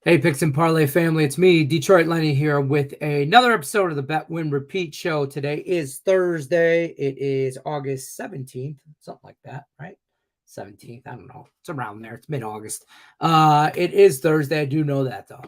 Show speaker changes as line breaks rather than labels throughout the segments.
Hey, Picks and Parlay family, it's me, Detroit Lenny here with another episode of the Bet Win Repeat show. Today is Thursday. It is August 17th, something like that, right? 17th, I don't know. It's around there. It's mid-August. It is Thursday. I do know that, though.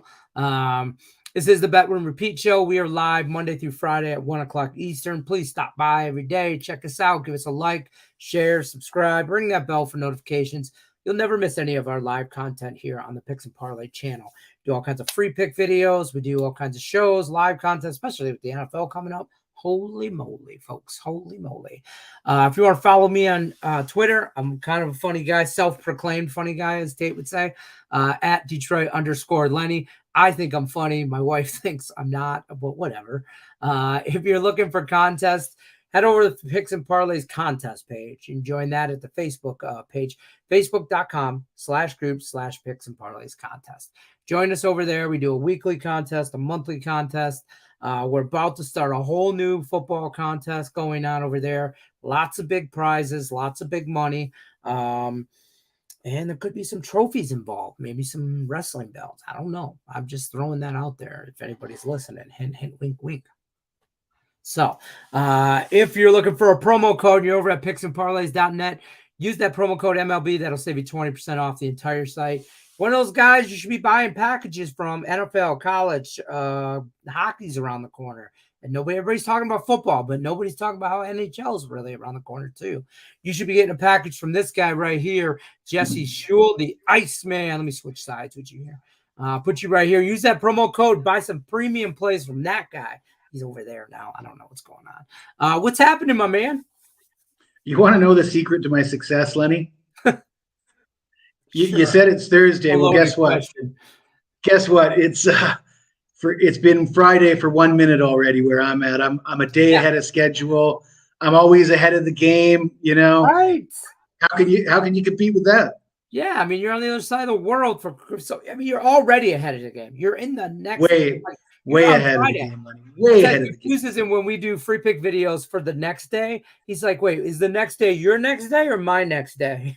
This is the Bet Win Repeat show. We are live Monday through Friday at 1 o'clock Eastern. Please stop by every day. Check us out. Give us a like, share, subscribe. Ring that bell for notifications. You'll never miss any of our live content here on the Picks and Parlay channel. Do all kinds of free pick videos. We do all kinds of shows, live content, especially with the NFL coming up. Holy moly, folks. Holy moly. If you want to follow me on Twitter, I'm kind of a funny guy, self-proclaimed funny guy, as Tate would say, at Detroit_Lenny. I think I'm funny. My wife thinks I'm not, but whatever. If you're looking for contests, head over to the Picks and Parlays contest page and join that at the Facebook page, facebook.com/group/Picks and Parlays contest. Join us over there. We do a weekly contest, a monthly contest. We're about to start a whole new football contest going on over there. Lots of big prizes, lots of big money. And there could be some trophies involved, maybe some wrestling belts. I don't know. I'm just throwing that out there if anybody's listening. Hint, hint, wink, wink. So if you're looking for a promo code, you're over at picksandparlays.net. Use that promo code MLB. That'll save you 20% off the entire site. One of those guys you should be buying packages from. NFL, college, hockey's around the corner. And everybody's talking about football, but nobody's talking about how NHL is really around the corner too. You should be getting a package from this guy right here, Jesse Shule, the Iceman. Let me switch sides with you here. Put you right here. Use that promo code. Buy some premium plays from that guy. He's over there now. I don't know what's going on. What's happening, my man?
You want to know the secret to my success, Lenny? You said it's Thursday. Well, guess what? Question. Guess what? It's been Friday for 1 minute already where I'm at. I'm a day ahead of schedule. I'm always ahead of the game, you know.
Right.
How can you compete with that?
Yeah, I mean, you're on the other side of the world you're already ahead of the game. You're in the next
way ahead of the game, Lenny. Way ahead of the game.
Uses him when we do free pick videos for the next day. He's like, wait, is the next day your next day or my next day?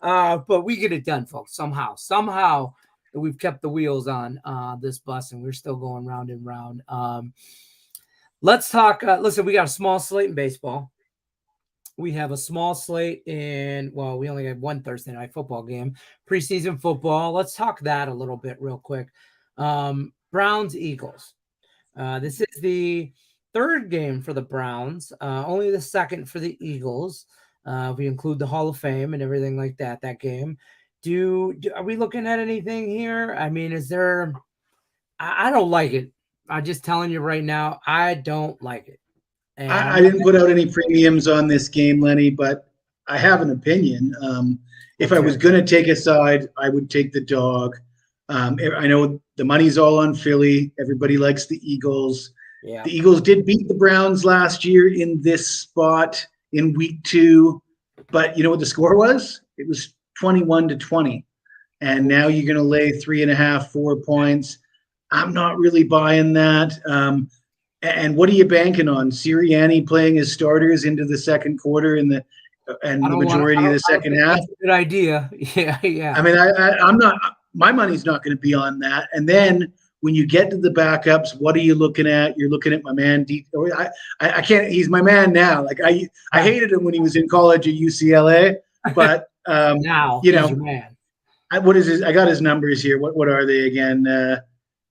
But we get it done, folks. Somehow we've kept the wheels on this bus and we're still going round and round. Let's talk. Listen, we got a small slate in baseball. We have a small slate we only have one Thursday night football game, preseason football. Let's talk that a little bit real quick. Browns, Eagles. This is the third game for the Browns, only the second for the Eagles. We include the Hall of Fame and everything like that game. Are we looking at anything here? I mean, I don't like it. I'm just telling you right now, I don't like it.
And I didn't put out any premiums on this game, Lenny, but I have an opinion. If I was going to take a side, I would take the dog. I know the money's all on Philly. Everybody likes the Eagles. Yeah. The Eagles did beat the Browns last year in this spot in week 2. But you know what the score was? It was 21-20. And now you're going to lay 3.5, 4 points. I'm not really buying that. And what are you banking on? Sirianni playing his starters into the second quarter and the majority of the second half?
That's a good idea. Yeah.
I mean, I'm not – my money's not going to be on that. And then when you get to the backups, what are you looking at? You're looking at my man. I can't. He's my man now. Like I hated him when he was in college at UCLA, but
now he's your man.
What is his? I got his numbers here. What are they again?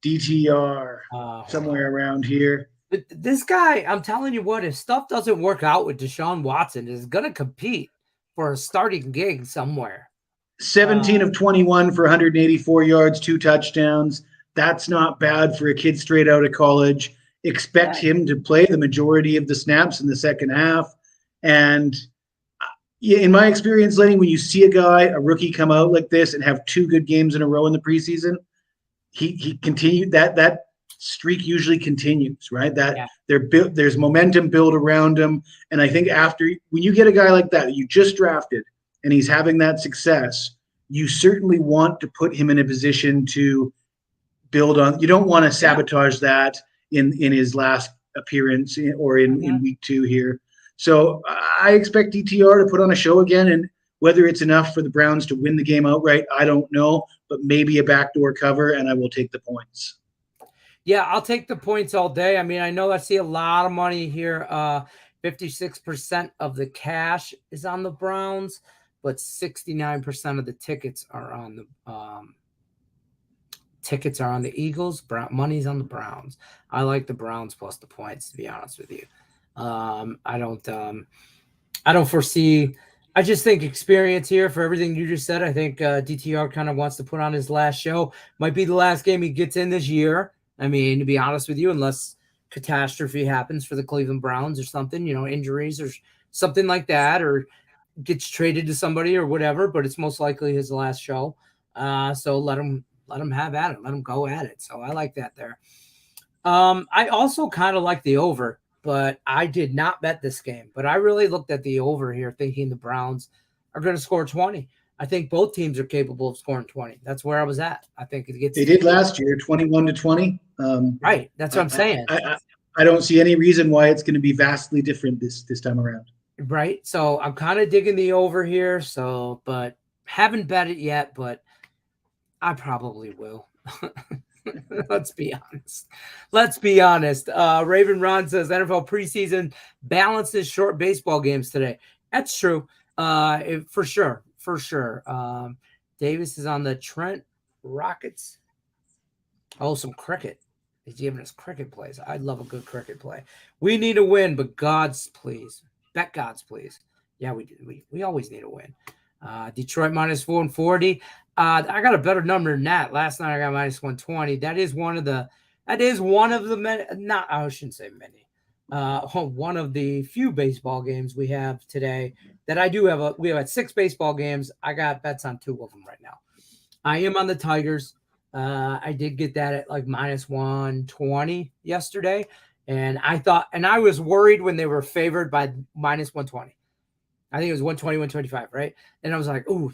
DTR somewhere around here.
But this guy, I'm telling you what, if stuff doesn't work out with Deshaun Watson, is going to compete for a starting gig somewhere.
17 of 21 for 184 yards, 2 touchdowns. That's not bad for a kid straight out of college. Expect him to play the majority of the snaps in the second half. And in my experience, Lenny, when you see a rookie come out like this and have 2 good games in a row in the preseason, he continued that streak usually continues, right? There's momentum built around him. And I think when you get a guy like that you just drafted and he's having that success, you certainly want to put him in a position to build on. You don't want to sabotage that in his last appearance or in week 2 here. So I expect DTR to put on a show again. And Whether it's enough for the Browns to win the game outright, I don't know, but maybe a backdoor cover, and I will take the points.
Yeah, I'll take the points all day. I mean, I know I see a lot of money here. 56% of the cash is on the Browns, but 69% of the tickets are on the Eagles. Money's on the Browns. I like the Browns plus the points, to be honest with you. I don't foresee. I just think experience here for everything you just said. I think DTR kind of wants to put on his last show. Might be the last game he gets in this year. I mean, to be honest with you, unless catastrophe happens for the Cleveland Browns or something, injuries or something like that, or gets traded to somebody or whatever, but it's most likely his last show. So let him have at it. Let him go at it. So I like that there. I also kind of like the over, but I did not bet this game. But I really looked at the over here thinking the Browns are going to score 20. I think both teams are capable of scoring 20. That's where I was at. I think it gets.
They did last year, 21-20.
Right. That's what I'm saying.
I don't see any reason why it's going to be vastly different this time around.
Right. So I'm kind of digging the over here. So, but haven't bet it yet, but I probably will. Let's be honest. Raven Ron says NFL preseason balances short baseball games today. That's true. For sure. Davis is on the Trent Rockets. Oh, some cricket. He's giving us cricket plays. I love a good cricket play. We need a win, but God's please. Bet God's please. Yeah, we do. We always need a win. Detroit minus 440. I got a better number than that. Last night I got minus 120. That is one of the many, not, I shouldn't say many. One of the few baseball games we have today that I do have. We have 6 baseball games. I got bets on 2 of them right now. I am on the Tigers. I did get that at like minus 120 yesterday. And I was worried when they were favored by minus 120. I think it was 120, 125, right? And I was like, ooh,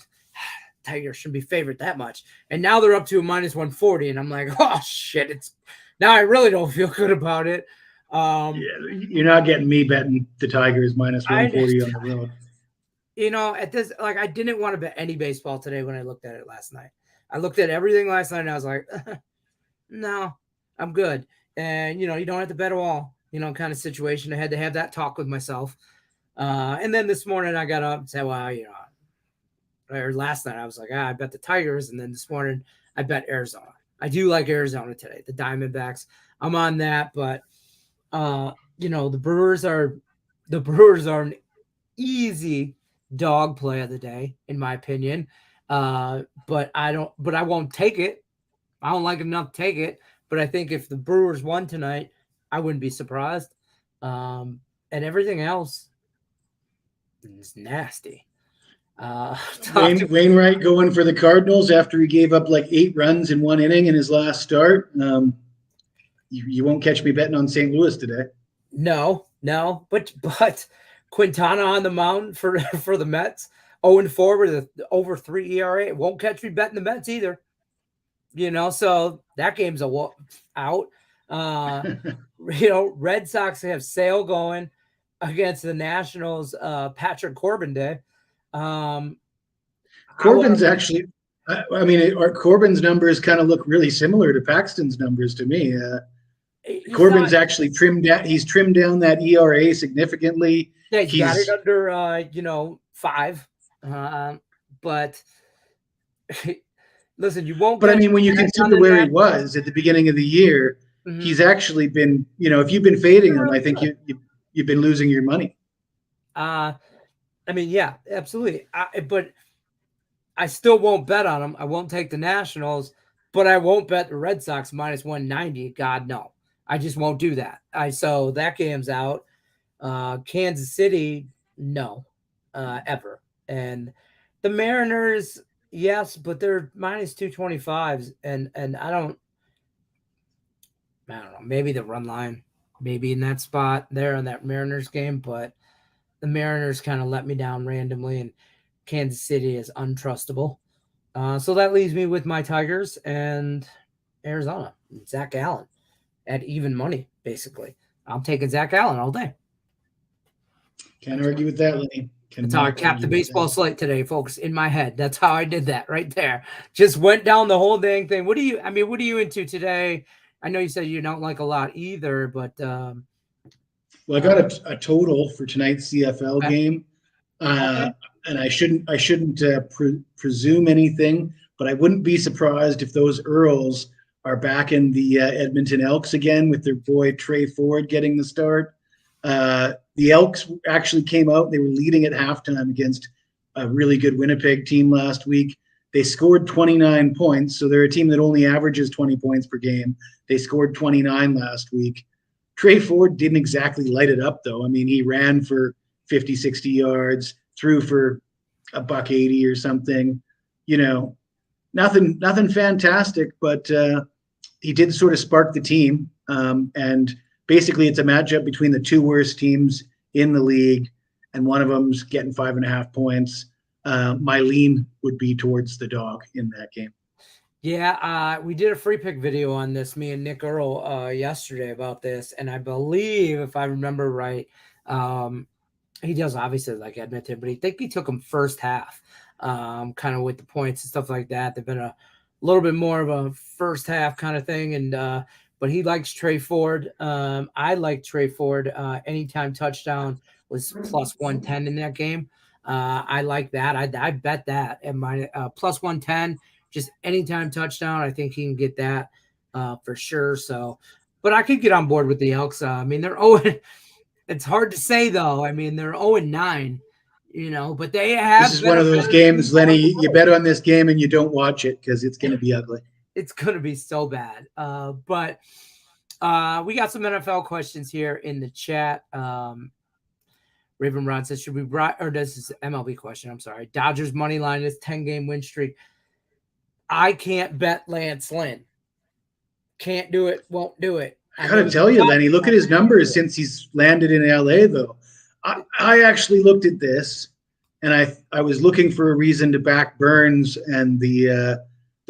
Tigers shouldn't be favored that much. And now they're up to a minus 140. And I'm like, oh, shit. Now I really don't feel good about it.
Yeah, you're not getting me betting the Tigers minus 140 on the road.
At this, like, I didn't want to bet any baseball today when I looked at it last night. I looked at everything last night and I was like, no, I'm good. And, you don't have to bet at all, kind of situation. I had to have that talk with myself. And then this morning I got up and said, well, or last night I was like, I bet the Tigers. And then this morning I bet Arizona. I do like Arizona today, the Diamondbacks. I'm on that, but the Brewers are an easy dog play of the day, in my opinion. But I won't take it. I don't like enough to take it. But I think if the Brewers won tonight, I wouldn't be surprised. And everything else is nasty.
Wainwright going for the Cardinals after he gave up like 8 runs in 1 inning in his last start. You won't catch me betting on St. Louis today.
No, but Quintana on the mound for the Mets, 0-4 with over 3 ERA. It won't catch me betting the Mets either. So that game's out. Red Sox have Sale going against the Nationals. Patrick Corbin Day.
Corbin's actually. Corbin's numbers kind of look really similar to Paxton's numbers to me. Corbin's actually trimmed down. He's trimmed down that ERA significantly.
Yeah, he's got it under 5. But listen, you won't.
But I mean, when you consider where he was at the beginning of the year, he's actually been. If you've been fading him, I think you've been losing your money.
Yeah, absolutely. But I still won't bet on him. I won't take the Nationals, but I won't bet the Red Sox minus 190. God, no. I just won't do that. So that game's out. Kansas City, no, ever. And the Mariners, yes, but they're minus 225s. And I don't know. Maybe the run line, maybe in that spot there on that Mariners game, but the Mariners kind of let me down randomly, and Kansas City is untrustable. So that leaves me with my Tigers and Arizona. Zach Allen at even money, basically. I'm taking Zach Allen all day.
Can't argue with that, Lenny.
That's how I capped the baseball slate today, folks, in my head. That's how I did that right there. Just went down the whole dang thing. What are you into today? I know you said you don't like a lot either, but
well, I got a total for tonight's CFL game.
Okay.
And I shouldn't presume anything, but I wouldn't be surprised if those Earls are back in the Edmonton Elks again with their boy Trey Ford getting the start. The Elks actually came out. They were leading at halftime against a really good Winnipeg team last week. They scored 29 points, so they're a team that only averages 20 points per game. They scored 29 last week. Trey Ford didn't exactly light it up, though. I mean, he ran for 50, 60 yards, threw for $180 or something. You know, nothing fantastic, but he did sort of spark the team. And basically, it's a matchup between the two worst teams in the league, and one of them's getting 5.5 points. My lean would be towards the dog in that game.
Yeah, we did a free pick video on this, me and Nick Earl, yesterday about this, and I believe, if I remember right, he does obviously like Edmonton, but he took him first half, kind of with the points and stuff like that. They've been a little bit more of a first half kind of thing, and but he likes Trey Ford. I like Trey Ford. Anytime touchdown was plus 110 in that game. I like that. I bet that at my plus 110. Just anytime touchdown, I think he can get that for sure. So, but I could get on board with the Elks. I mean, they're 0. It's hard to say though. I mean, they're 0-9, but they have.
This is one of those games, Lenny. You bet on this game and you don't watch it because it's going to be ugly.
It's going to be so bad. But we got some NFL questions here in the chat. Raven Rod says, should we or this is MLB question? I'm sorry. Dodgers money line is 10-game win streak. I can't bet Lance Lynn. Can't do it. Won't do it.
I got to tell you, Lenny, look at his numbers since he's landed in LA, though. I actually looked at this, and I was looking for a reason to back Burns and the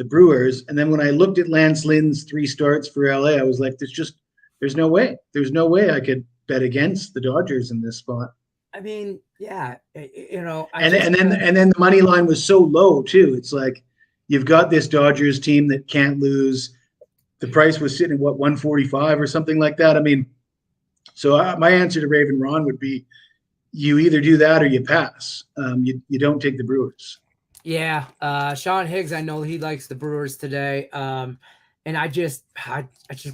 Brewers. And then when I looked at Lance Lynn's 3 starts for LA, I was like, there's no way. There's no way I could bet against the Dodgers in this spot.
I mean, yeah,
and then the money line was so low too. It's like you've got this Dodgers team that can't lose. The price was sitting at 145 or something like that. I mean, so my answer to Raven Ron would be, you either do that or you pass. You don't take the Brewers.
Yeah, Sean Higgs, I know he likes the Brewers today, and I just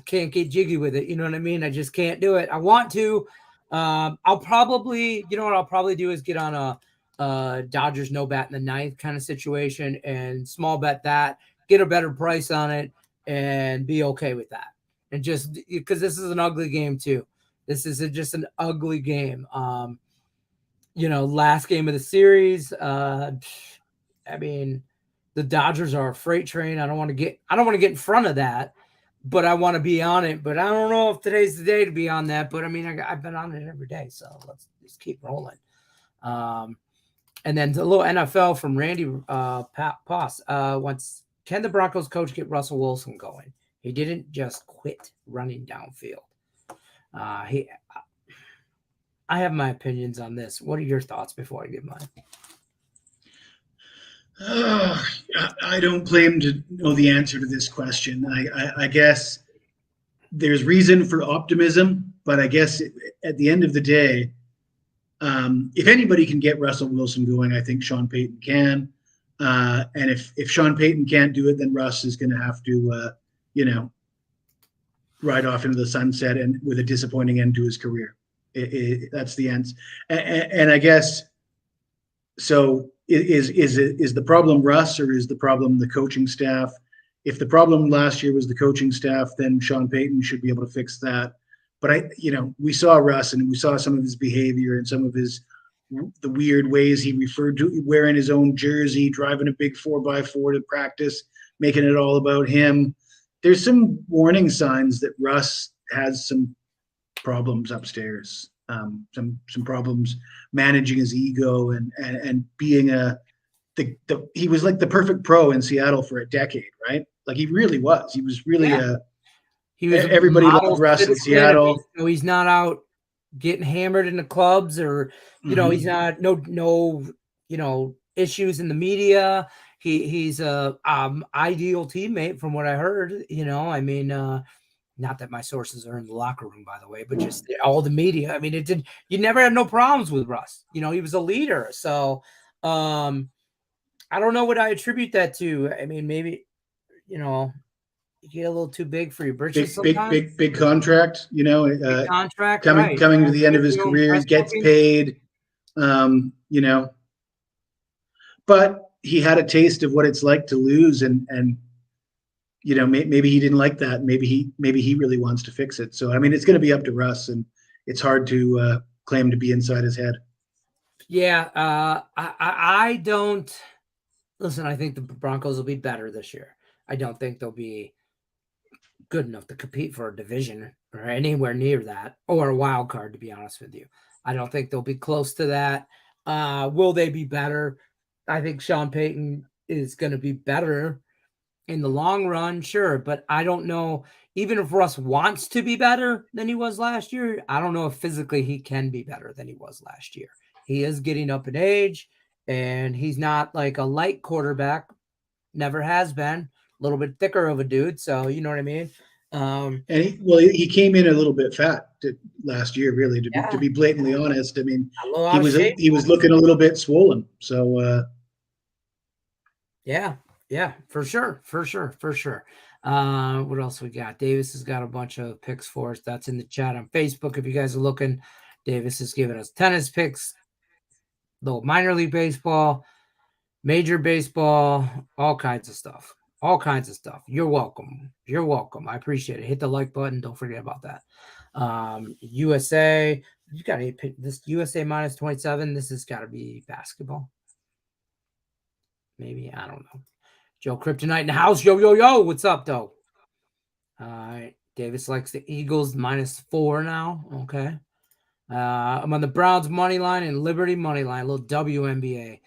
can't get jiggy with it. You know what I mean? I just can't do it. I want to. I'll probably, what I'll probably do is get on a Dodgers no bat in the 9th kind of situation and small bet that, get a better price on it, and be okay with that. And just because this is an ugly game too. This is just an ugly game. Last game of the series. I mean, the Dodgers are a freight train. I don't want to get in front of that, but I want to be on it. But I don't know if today's the day to be on that. But I mean, I've been on it every day, so let's just keep rolling. And then a little NFL from Randy Poss. Once, can the Broncos coach get Russell Wilson going? He didn't just quit running downfield. I have my opinions on this. What are your thoughts before I give mine?
I don't claim to know the answer to this question. I guess there's reason for optimism, but I guess at the end of the day, if anybody can get Russell Wilson going, I think Sean Payton can. And if Sean Payton can't do it, then Russ is going to have to, ride off into the sunset and with a disappointing end to his career. That's the end. And I guess, so is the problem Russ or is the problem the coaching staff? If the problem last year was the coaching staff, then Sean Payton should be able to fix that. But we saw Russ and we saw some of his behavior and some of the weird ways he referred to wearing his own jersey, driving a big 4x4 to practice, making it all about him. There's some warning signs that Russ has some problems upstairs, some problems managing his ego and being he was like the perfect pro in Seattle for a decade, right? Like he really was. He was really everybody loved Russ in Seattle.
So he's not out getting hammered in the clubs, or he's not no issues in the media. He's a ideal teammate from what I heard. I mean, not that my sources are in the locker room, by the way, but just all the media. I mean, you never had no problems with Russ. He was a leader. So I don't know what I attribute that to. I mean, maybe you get a little too big for your britches sometimes.
Big contract.
Big contract,
coming
right?
coming to the end of his
Doing
career,
press
gets
bookings.
paid. But he had a taste of what it's like to lose, and maybe he didn't like that. Maybe he really wants to fix it. So I mean, it's going to be up to Russ, and it's hard to claim to be inside his head.
Yeah, I don't listen. I think the Broncos will be better this year. I don't think they'll be good enough to compete for a division or anywhere near that, or a wild card, to be honest with you. I don't think they'll be close to that. Will they be better? I think Sean Payton is going to be better in the long run, sure, but I don't know. Even if Russ wants to be better than he was last year, I don't know if physically he can be better than he was last year. He is getting up in age, and he's not like a light quarterback, never has been. A little bit thicker of a dude, so you know what I mean.
And he came in a little bit fat last year, really. To
Yeah,
be blatantly honest, I mean,
a little out of shape.
he was looking a little bit swollen. So
Yeah, for sure. What else we got? Davis has got a bunch of picks for us. That's in the chat on Facebook. If you guys are looking, Davis is giving us tennis picks, little minor league baseball, major baseball, all kinds of stuff. All kinds of stuff. You're welcome. I appreciate it. Hit the like button. Don't forget about that. USA, you got this USA minus 27. This has got to be basketball. Maybe, I don't know. Joe Kryptonite in the house. Yo. What's up, though? All right. Davis likes the Eagles -4 now. Okay. I'm on the Browns money line and Liberty money line. A little WNBA.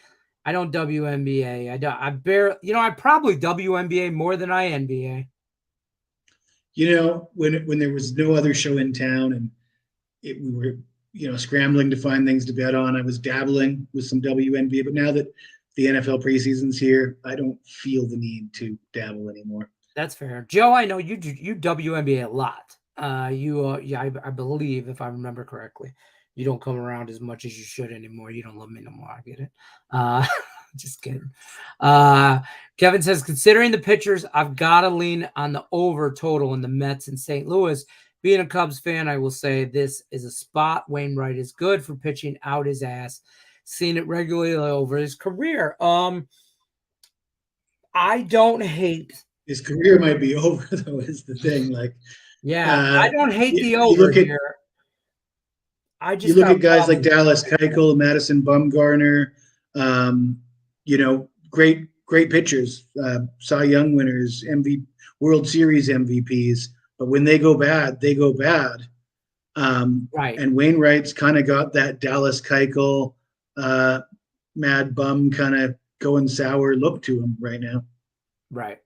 I don't WNBA. I probably WNBA more than I NBA.
when there was no other show in town, and we were scrambling to find things to bet on, I was dabbling with some WNBA. But now that the NFL preseason's here, I don't feel the need to dabble anymore.
That's fair. Joe, I know you WNBA a lot. I believe, if I remember correctly, you don't come around as much as you should anymore. You don't love me no more. I get it. Just kidding. Kevin says, considering the pitchers, I've got to lean on the over total in the Mets in St. Louis. Being a Cubs fan, I will say this is a spot. Wainwright is good for pitching out his ass. Seen it regularly over his career. I don't hate.
His career might be over, though, is the thing. Like,
I don't hate the
you
over
look at
here. I
you
just
look
got
at guys like Dallas Keuchel, Madison Bumgarner, great pitchers, Cy Young winners, World Series MVPs. But when they go bad, they go bad.
right.
And Wainwright's kind of got that Dallas Keuchel, Mad Bum kind of going sour look to him right now.
Right.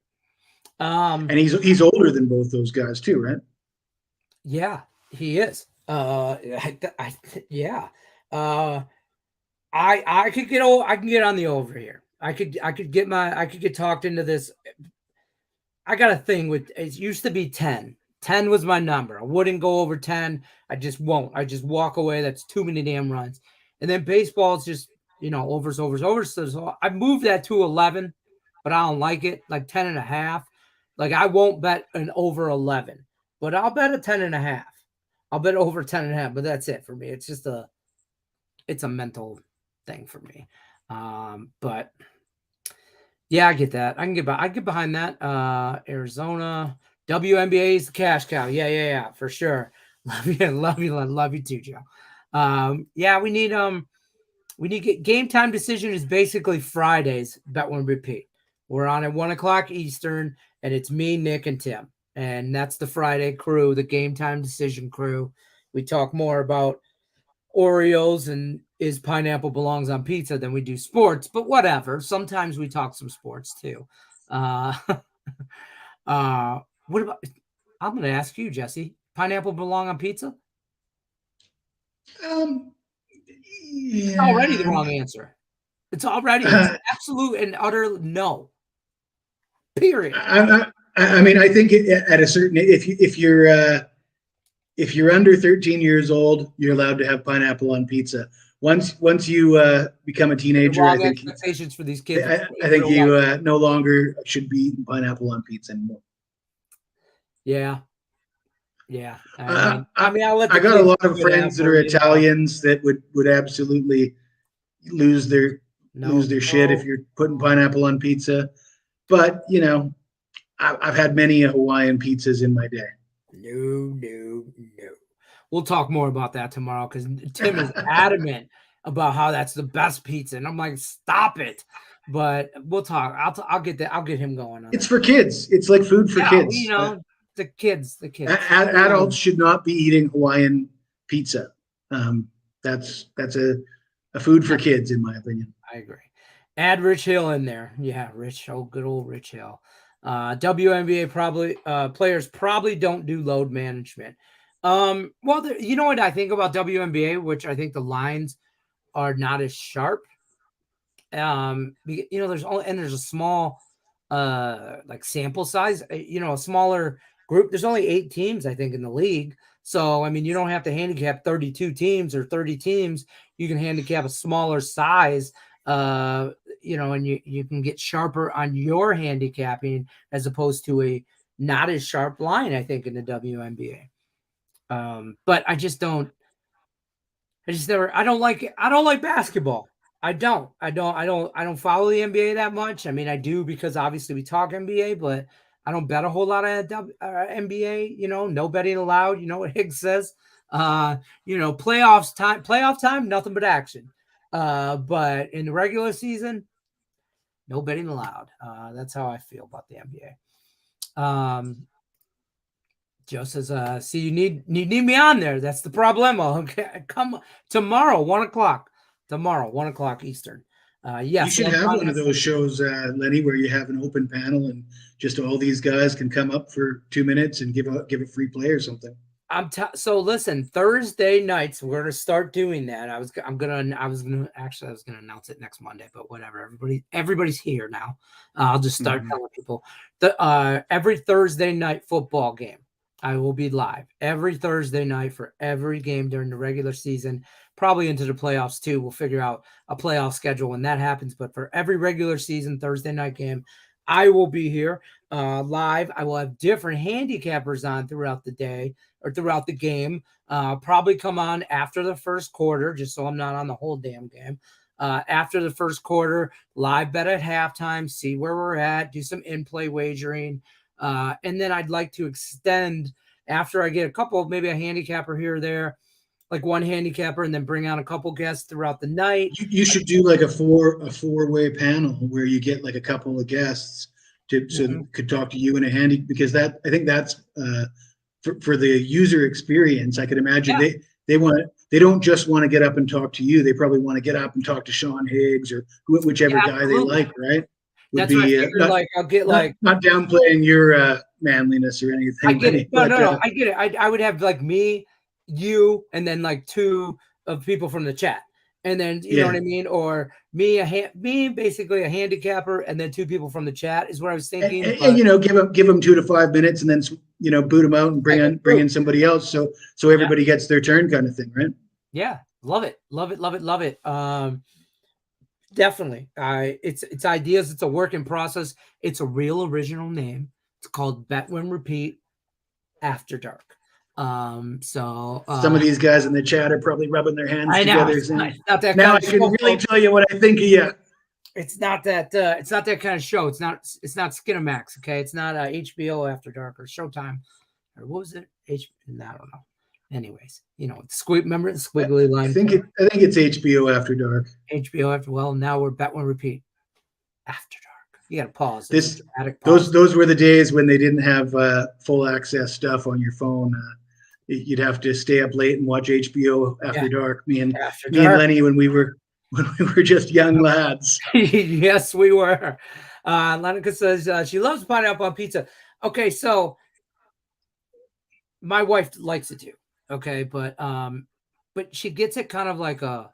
And he's older than both those guys too, right?
Yeah, he is. Yeah. I could get I can get on the over here. I could get talked into this. I got a thing with it used to be 10. 10 was my number. I wouldn't go over 10. I just won't. I just walk away. That's too many damn runs. And then baseball is just, overs. So I moved that to 11, but I don't like it. Like 10 and a half. Like I won't bet an over 11, but I'll bet a 10 and a half. I'll bet over 10 and a half, but that's it for me. It's just it's a mental thing for me. But yeah, I get that. I get behind that. Arizona WNBA is the cash cow. Yeah, for sure. Love you too, Joe. Yeah, we need game time decision is basically Fridays. Bet one repeat. We're on at 1:00 Eastern, and it's me, Nick, and Tim, and that's the Friday crew, the game time decision crew. We talk more about Oreos and is pineapple belongs on pizza than we do sports, but whatever. Sometimes we talk some sports too. What about? I'm going to ask you, Jesse. Pineapple belong on pizza? It's already the
Yeah.
wrong answer. It's absolute and utter no. Period.
I mean, I think at a certain if you're under 13 years old, you're allowed to have pineapple on pizza. Once you become a
The
teenager,
wrong expectations for these kids.
I think you no longer should be eating pineapple on pizza anymore.
Yeah.
I,
I'll let
I
the
got a
kids
lot
do
of
it
friends that are
after,
Italians that would absolutely lose their
No,
shit if you're putting pineapple on pizza. But I've had many Hawaiian pizzas in my day.
No. We'll talk more about that tomorrow because Tim is adamant about how that's the best pizza, and I'm like, stop it. But we'll talk. I'll get that. I'll get him going on
It's
that.
for kids. It's like food for kids.
The kids.
Adults should not be eating Hawaiian pizza. That's a food for kids, in my opinion.
I agree. Add Rich Hill in there. Yeah, good old Rich Hill. WNBA players probably don't do load management. Well, you know what I think about WNBA, which I think the lines are not as sharp. There's a small like sample size, a smaller group. There's only 8 teams, I think, in the league. So, I mean, you don't have to handicap 32 teams or 30 teams. You can handicap a smaller size, and you can get sharper on your handicapping as opposed to a not as sharp line, I think, in the WNBA. But I don't like basketball. I don't follow the NBA that much. I mean, I do because obviously we talk NBA, but I don't bet a whole lot of NBA. No betting allowed. You know what Higgs says. Playoff time, nothing but action. But in the regular season, no betting allowed. That's how I feel about the NBA. Joe says, see, you need me on there. That's the problemo. Okay. Come tomorrow, 1:00. Tomorrow, 1:00 Eastern. Yes.
You should have one of those shows, Lenny, where you have an open panel and just all these guys can come up for 2 minutes and give a free play or something.
So listen, Thursday nights we're gonna start doing that. I was gonna announce it next Monday, but whatever. Everybody's here now. I'll just start telling people every Thursday night football game. I will be live every Thursday night for every game during the regular season, probably into the playoffs too. We'll figure out a playoff schedule when that happens. But for every regular season Thursday night game, I will be here live. I will have different handicappers on throughout the day or throughout the game. Probably come on after the first quarter, just so I'm not on the whole damn game. After the first quarter, live bet at halftime, see where we're at, do some in-play wagering. And then I'd like to extend after I get a couple, maybe a handicapper here or there, like one handicapper, and then bring on a couple guests throughout the night.
You should do like a four-way panel where you get like a couple of guests so could talk to you in a handy, because I think that's for the user experience. I could imagine they don't just want to get up and talk to you. They probably want to get up and talk to Sean Higgs or whichever guy they like, right?
That's what I figured, I'll get
not downplaying your manliness or anything.
I get it. No. I get it. I would have like me, you, and then like 2 of people from the chat. And then you know what I mean, or me basically a handicapper, and then 2 people from the chat is what I was thinking.
And give them 2 to 5 minutes, and then boot them out and bring in somebody else, so everybody gets their turn, kind of thing, right?
Yeah, love it. Definitely. It's ideas. It's a work in process. It's a real original name. It's called Bet Win Repeat After Dark. Some
of these guys in the chat are probably rubbing their hands together.
It's not that
now I can really tell you what I think of you.
It's not that kind of show. It's not Skinamax. Okay, it's not HBO After Dark or Showtime or what was it? I don't know. Anyways, remember the squiggly line?
I think it's HBO After Dark.
HBO After. Well, now we're Bet One Repeat After Dark. You got to pause.
Those were the days when they didn't have full access stuff on your phone. You'd have to stay up late and watch HBO After Dark. Me and Lenny when we were just young lads.
Yes, we were. Lenica says she loves pineapple on pizza. Okay, so my wife likes it too. Okay, but but she gets it kind of like a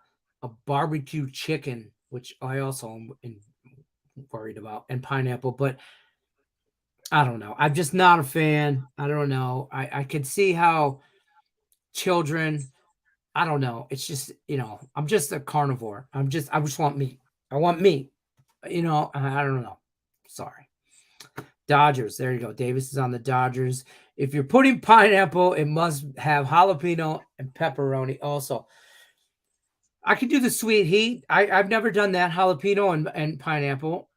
barbecue chicken, which I also am worried about, and pineapple. But I don't know. I'm just not a fan. I don't know. I could see how children. I don't know. It's just I'm just a carnivore. I just want meat. I want meat. I don't know. Sorry. Dodgers. There you go. Davis is on the Dodgers. If you're putting pineapple, it must have jalapeno and pepperoni also. I could do the sweet heat. I've never done that, jalapeno and pineapple.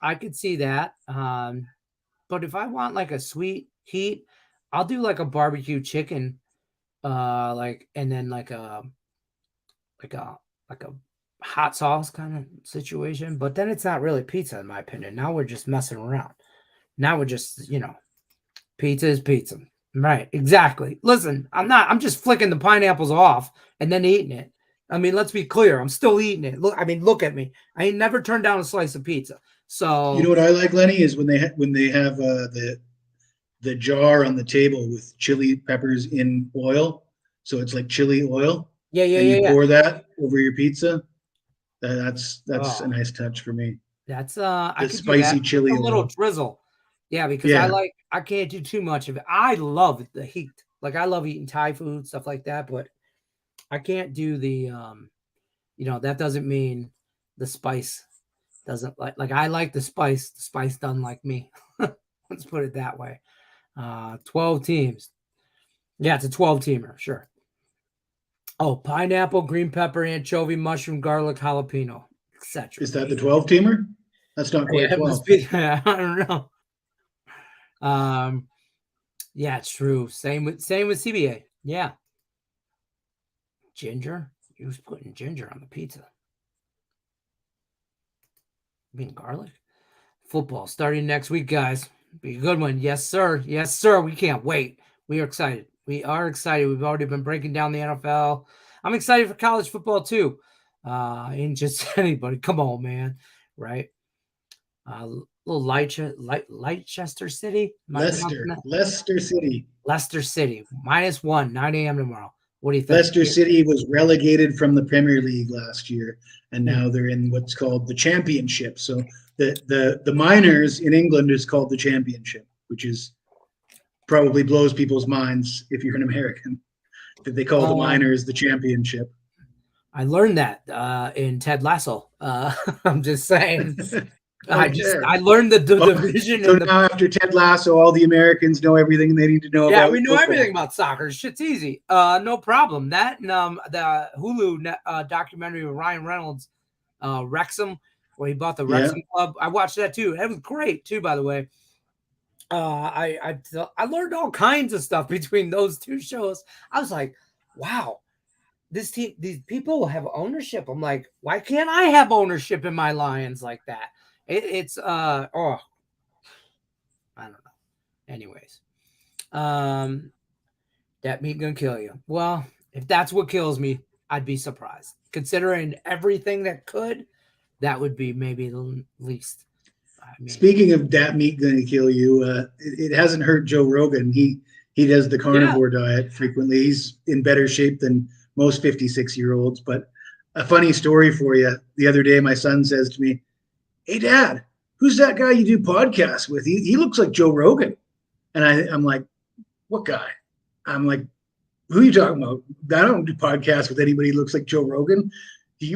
I could see that. But if I want like a sweet heat, I'll do like a barbecue chicken, and then like a like a hot sauce kind of situation. But then it's not really pizza, in my opinion. Now we're just messing around. Now we're just, pizza is pizza. Right, exactly. Listen, I'm just flicking the pineapples off and then eating it. I mean, let's be clear. I'm still eating it. Look at me. I ain't never turned down a slice of pizza. So
You know what I like, Lenny, is when they have the jar on the table with chili peppers in oil, so it's like chili oil, and you
yeah.
pour that over your pizza. That's a
Oh,
nice touch for me.
that's I
The
could do that.
spicy
Just a
chili
little
oil.
drizzle. Yeah, because
Yeah.
I can't do too much of it. I love the heat. Like I love eating Thai food, stuff like that, but I can't do the that doesn't mean the spice doesn't like I like the spice doesn't like me. Let's put it that way. 12 teams. Yeah, it's a 12 teamer, sure. Oh, pineapple, green pepper, anchovy, mushroom, garlic, jalapeno, etc.
Is that the 12 teamer? That's not quite
Yeah, it must
12.
be. I don't know. Yeah, it's true. Same with CBA. Yeah. Ginger. He was putting ginger on the pizza. You mean garlic? Football starting next week, guys. Be a good one. Yes, sir. Yes, sir. We can't wait. We are excited. We are excited. We've already been breaking down the NFL. I'm excited for college football too. Ain't just anybody. Come on, man. Right? Little Leicester City. Am I pronouncing that?
Leicester City.
Leicester City. -1, 9 a.m. tomorrow. What do you think?
Leicester City was relegated from the Premier League last year, and
Hmm.
now they're in what's called the Championship. So the minors in England is called the Championship, which is probably blows people's minds if you're an American that they call the
Um,
minors the Championship.
I learned that in Ted Lasso. I'm just saying.
Okay.
I learned the
Well,
division
so
and the
now after Ted Lasso, all the Americans know everything they need to know
yeah, we
about
know everything
football.
about soccer. Shit's easy. No problem. That and the Hulu documentary with Ryan Reynolds, Wrexham, where he bought the
Yeah.
Wrexham club. I watched that too. That was great too, by the way. I learned all kinds of stuff between those two shows. I was like, wow, these people have ownership. I'm like, why can't I have ownership in my Lions like that? It's I don't know. Anyways, um, that meat gonna kill you. Well, if that's what kills me, I'd be surprised. Considering everything that could, that would be maybe the least. I mean,
Speaking of that meat going to kill you, it hasn't hurt Joe Rogan. He does the
yeah.
carnivore diet frequently. He's in better shape than most 56-year-olds. But a funny story for you. The other day, my son says to me, "Hey, Dad, who's that guy you do podcasts with? He looks like Joe Rogan." And I'm like, "What guy?" I'm like, "Who are you talking about? I don't do podcasts with anybody who looks like Joe Rogan."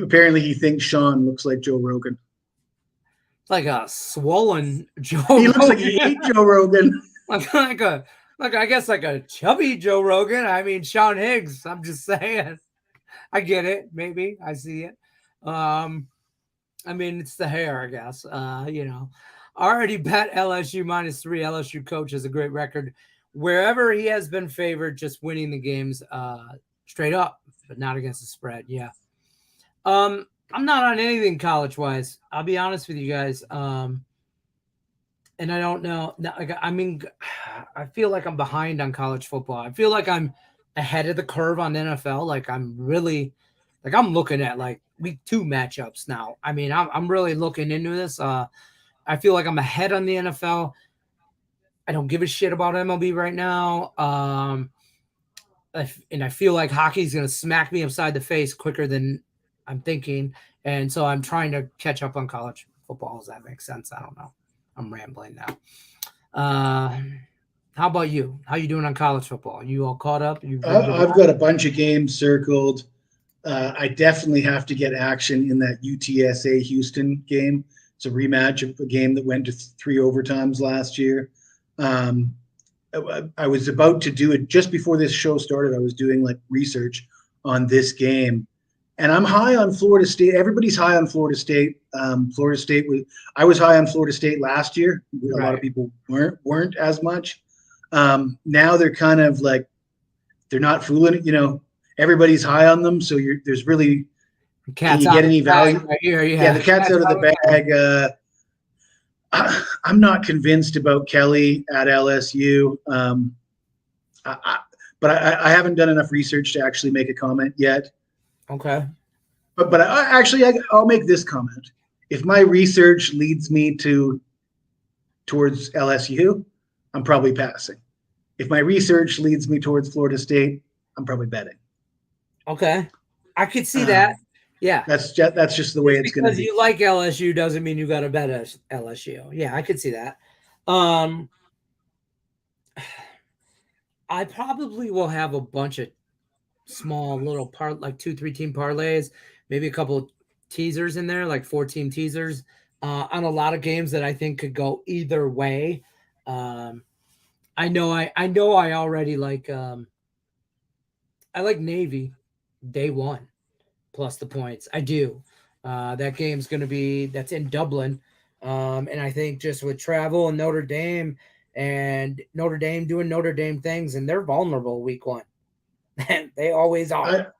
Apparently he thinks Sean looks like Joe Rogan.
Like a swollen Joe
He looks like
Rogan.
he ate Joe Rogan.
like I guess like a chubby Joe Rogan. I mean Sean Higgs. I'm just saying. I get it. Maybe I see it. I mean it's the hair, I guess. Already bet LSU -3. LSU coach has a great record wherever he has been favored, just winning the games straight up, but not against the spread. Yeah. I'm not on anything college wise. I'll be honest with you guys. And I don't know. I mean, I feel like I'm behind on college football. I feel like I'm ahead of the curve on NFL. Like I'm really, like I'm looking at like week 2 matchups now. I mean, I'm really looking into this. I feel like I'm ahead on the NFL. I don't give a shit about MLB right now. and I feel like hockey's going to smack me upside the face quicker than I'm thinking. And so I'm trying to catch up on college football. Does that make sense? I don't know. I'm rambling now. How about you? How you doing on college football? You all caught up?
I've got a bunch of games circled. I definitely have to get action in that UTSA Houston game. It's a rematch of a game that went to 3 overtimes last year. I was about to do it just before this show started. I was doing like research on this game, and I'm high on Florida State. Everybody's high on Florida State. I was high on Florida State last year. A lot of people weren't as much. Now they're kind of like, they're not fooling. Everybody's high on them. So there's really, can you get any value?
Right here,
yeah, the cat's out of the bag. I'm not convinced about Kelly at LSU. But I haven't done enough research to actually make a comment yet.
Okay.
But I'll make this comment. If my research leads me towards LSU, I'm probably passing. If my research leads me towards Florida State, I'm probably betting.
Okay. I could see that. Yeah.
That's just the way it's going to be.
Because you like LSU doesn't mean you got to bet LSU. Yeah, I could see that. I probably will have a bunch of small little like 2-3 team parlays, maybe a couple of teasers in there, like 4-team teasers on a lot of games that I think could go either way. I know I already like I like Navy day one plus the points. I do. That game's going to that's in Dublin. And I think just with travel and Notre Dame doing Notre Dame things, and they're vulnerable week one. They always are.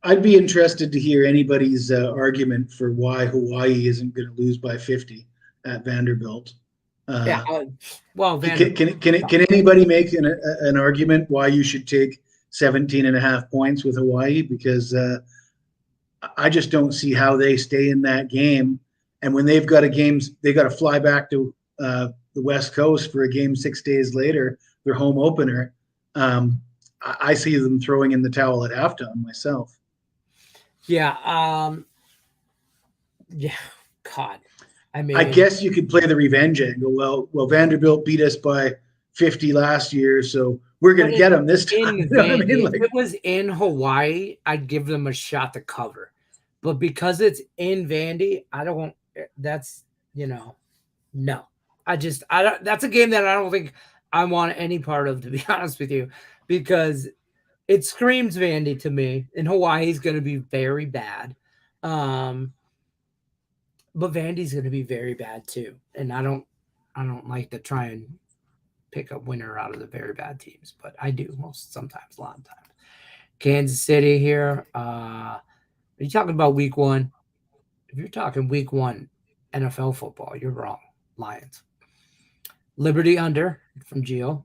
I'd be interested to hear anybody's argument for why Hawaii isn't going to lose by 50 at Vanderbilt.
Well,
can anybody make an argument why you should take 17.5 points with Hawaii? Because I just don't see how they stay in that game. And when they've got they got to fly back to the West Coast for a game 6 days later, their home opener. I see them throwing in the towel at halftime myself.
Yeah. Yeah. God. I mean,
I guess you could play the revenge angle. Well, Vanderbilt beat us by 50 last year, so we're going to get them this time. You know what I mean?
If it was in Hawaii, I'd give them a shot to cover. But because it's in Vandy, I don't. That's no. I don't. That's a game that I don't think I want any part of, to be honest with you, because it screams Vandy to me, and Hawaii's going to be very bad. But Vandy's going to be very bad too, and I don't like to try and pick a winner out of the very bad teams, but I do sometimes, a lot of times. Kansas City here. Are you talking about week one? If you're talking week one NFL football, you're wrong. Lions. Liberty under from Geo.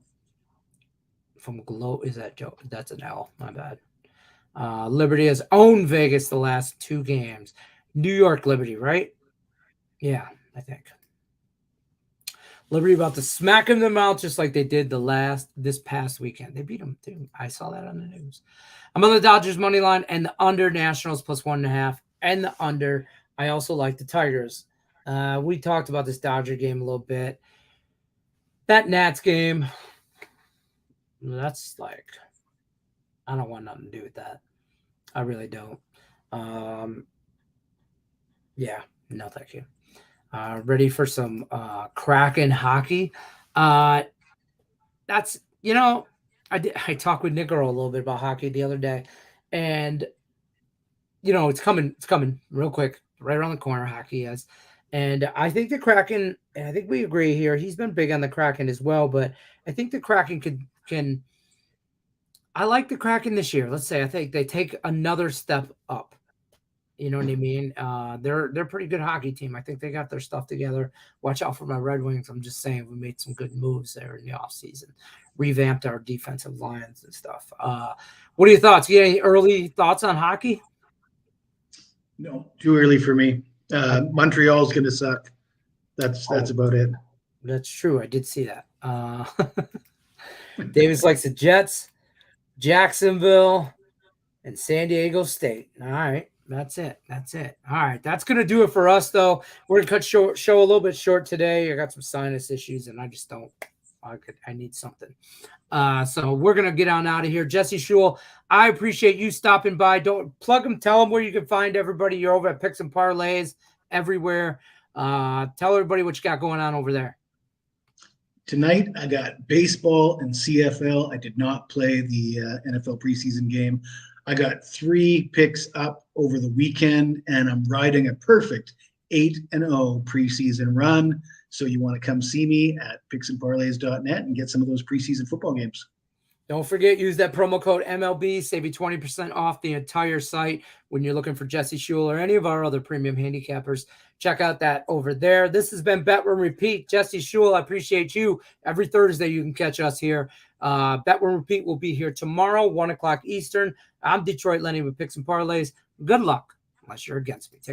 From Glow, is that Joe? That's an L. My bad. Liberty has owned Vegas the last 2 games. New York Liberty, right? Yeah, I think. Liberty about to smack them in the mouth just like they did this past weekend. They beat them too. I saw that on the news. I'm on the Dodgers money line and the under Nationals plus 1.5 and the under. I also like the Tigers. We talked about this Dodger game a little bit. That Nats game, that's like, I don't want nothing to do with that. I really don't. Yeah, no, thank you. Ready for some Kraken hockey. That's, I talked with Nick Earl a little bit about hockey the other day, and it's coming real quick, right around the corner, hockey is. And I think the Kraken, and I think we agree here, he's been big on the Kraken as well, but I think the Kraken can I like the Kraken this year. Let's say I think they take another step up. You know what I mean? They're a pretty good hockey team. I think they got their stuff together. Watch out for my Red Wings. I'm just saying we made some good moves there in the offseason. Revamped our defensive lines and stuff. What are your thoughts? You get any early thoughts on hockey?
No, too early for me. Montreal's going to suck. That's about it.
That's true. I did see that. Davis likes the Jets. Jacksonville, and San Diego State. All right. That's it. All right. That's going to do it for us, though. We're going to cut show a little bit short today. I got some sinus issues, and I just don't. I need something. So we're going to get on out of here. Jesse Schewel, I appreciate you stopping by. Don't plug them. Tell them where you can find everybody. You're over at Picks and Parlays everywhere. Tell everybody what you got going on over there.
Tonight, I got baseball and CFL. I did not play the NFL preseason game. I got 3 picks up over the weekend, and I'm riding a perfect 8-0 preseason run. So you want to come see me at picksandparlays.net and get some of those preseason football games.
Don't forget, use that promo code MLB, save you 20% off the entire site when you're looking for Jesse Schewel or any of our other premium handicappers. Check out that over there. This has been Bet Win Repeat. Jesse Schewel, I appreciate you. Every Thursday you can catch us here. Bet Win Repeat will be here tomorrow, 1 o'clock Eastern. I'm Detroit Lenny with Picks and Parlays. Good luck, unless you're against me. Take